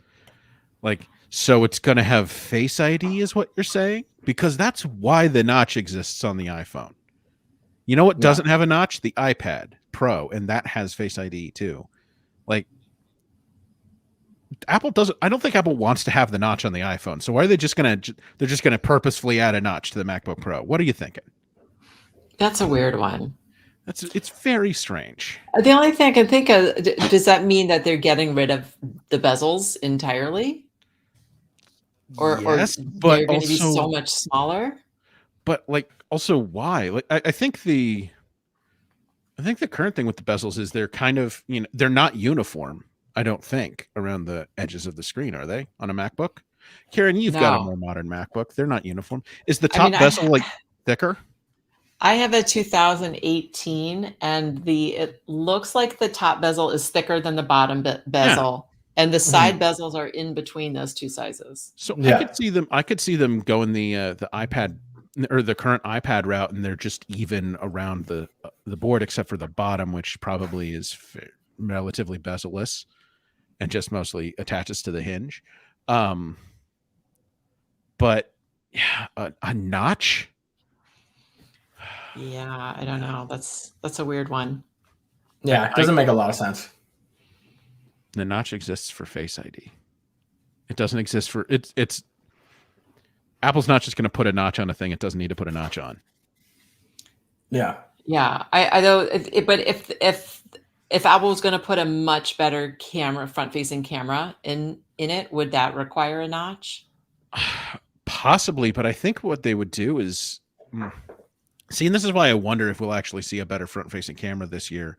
Like, so it's going to have Face ID, is what you're saying? Because that's why the notch exists on the iPhone. You know what doesn't have a notch? The iPad Pro, and that has Face ID too. Like, Apple doesn't. I don't think Apple wants to have the notch on the iPhone. So why are they just gonna? They're just gonna purposefully add a notch to the MacBook Pro. What are you thinking? That's a weird one. It's very strange. The only thing I can think of, does that mean that they're getting rid of the bezels entirely? Or they're going to be so much smaller? But like, also why? Like, I think the current thing with the bezels is they're kind of, they're not uniform, I don't think, around the edges of the screen, are they, on a MacBook? Karen, you've got a more modern MacBook. They're not uniform. Is the top bezel like thicker? I have a 2018, and it looks like the top bezel is thicker than the bottom bezel, and the side bezels are in between those two sizes. So I could see them going the iPad or the current iPad route, and they're just even around the board, except for the bottom, which probably is relatively bezel-less and just mostly attaches to the hinge. But yeah, a notch. Yeah, I don't know. That's a weird one. Yeah, it doesn't make a lot of sense. The notch exists for Face ID. It doesn't exist for it's Apple's not just going to put a notch on a thing it doesn't need to put a notch on. Yeah. Yeah. I know, but if Apple was going to put a much better front-facing camera in it, would that require a notch? Possibly, but I think what they would do is see, and this is why I wonder if we'll actually see a better front-facing camera this year.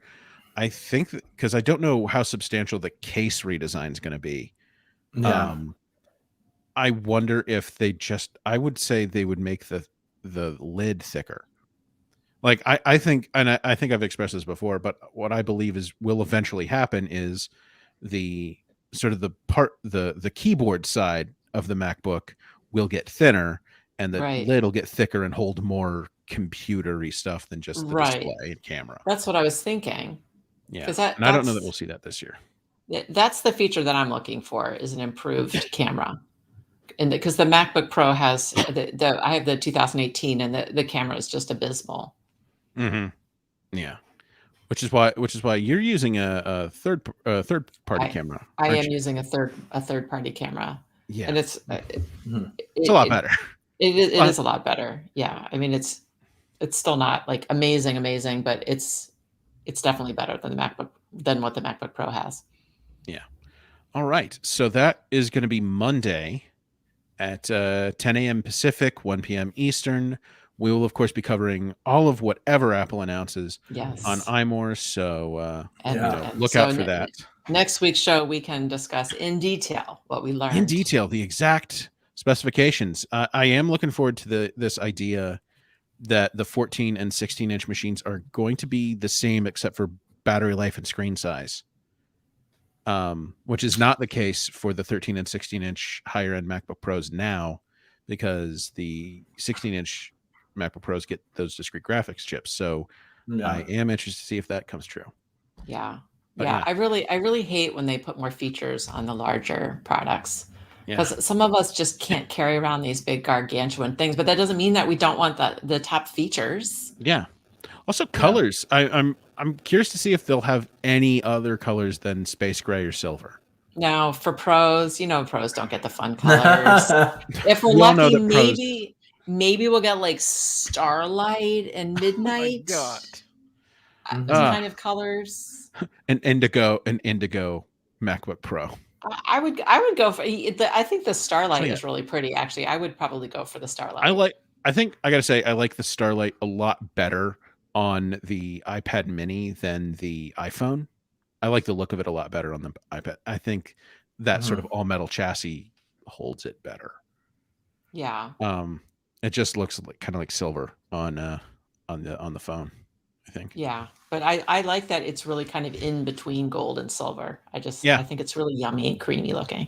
I think because I don't know how substantial the case redesign is going to be. Yeah. I wonder if I would say they would make the lid thicker. Like I think, and I think I've expressed this before, but what I believe will eventually happen is the sort of the keyboard side of the MacBook will get thinner and the lid will get thicker and hold more computery stuff than just the display and camera. That's what I was thinking. Yeah. And I don't know that we'll see that this year. That's the feature that I'm looking for, is an improved camera. And because the MacBook Pro has I have the 2018 and the camera is just abysmal. Mm-hmm. Yeah. Which is why you're using a third party camera. I am using a third party camera. Yeah. And it's a lot better. It is a lot better. Yeah. I mean, it's still not like amazing, but it's definitely better than what the MacBook Pro has. Yeah. All right. So that is going to be Monday at 10 a.m. Pacific, 1 p.m. Eastern. We will, of course, be covering all of whatever Apple announces on iMore. So look out for that. Next week's show, we can discuss in detail what we learned. In detail, the exact specifications. I am looking forward to this idea that the 14 and 16-inch machines are going to be the same except for battery life and screen size, which is not the case for the 13 and 16-inch higher-end MacBook Pros now, because the 16-inch MacBook Pros get those discrete graphics chips. So I am interested to see if that comes true. Yeah. I really hate when they put more features on the larger products, because some of us just can't carry around these big gargantuan things, but that doesn't mean that we don't want the top features. Yeah. Also colors. I'm curious to see if they'll have any other colors than space gray or silver. Now for pros, pros don't get the fun colors. If we're lucky, maybe we'll get like starlight and midnight. Oh my God. Kind of colors. An indigo MacBook Pro. I would go for. I think the starlight is really pretty. Actually, I would probably go for the starlight. I think I gotta say I like the starlight a lot better on the iPad Mini than the iPhone. I like the look of it a lot better on the iPad. I think that sort of all metal chassis holds it better. Yeah. It just looks kind of like silver on the phone, I think. Yeah, but I like that it's really kind of in between gold and silver. I think it's really yummy and creamy looking.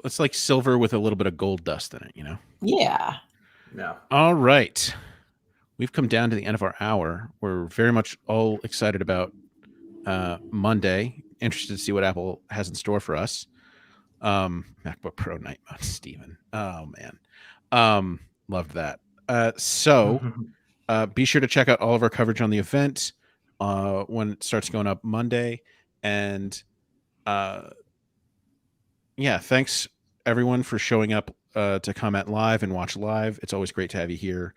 It's like silver with a little bit of gold dust in it, Yeah. Yeah. All right. We've come down to the end of our hour. We're very much all excited about Monday. Interested to see what Apple has in store for us. MacBook Pro night mode, Steven. Oh, man. Loved that. So be sure to check out all of our coverage on the event when it starts going up Monday. And thanks everyone for showing up to comment live and watch live. It's always great to have you here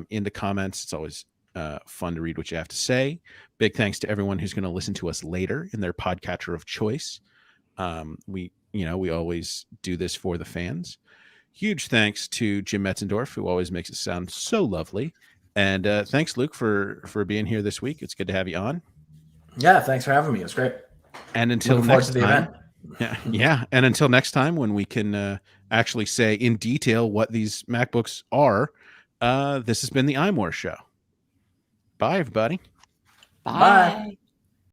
in the comments. It's always fun to read what you have to say. Big thanks to everyone who's going to listen to us later in their podcatcher of choice. We always do this for the fans. Huge thanks to Jim Metzendorf, who always makes it sound so lovely. And thanks, Luke, for being here this week. It's good to have you on. Yeah, thanks for having me. It was great. And until next time, and until next time, when we can actually say in detail what these MacBooks are, this has been the iMore Show. Bye, everybody. Bye.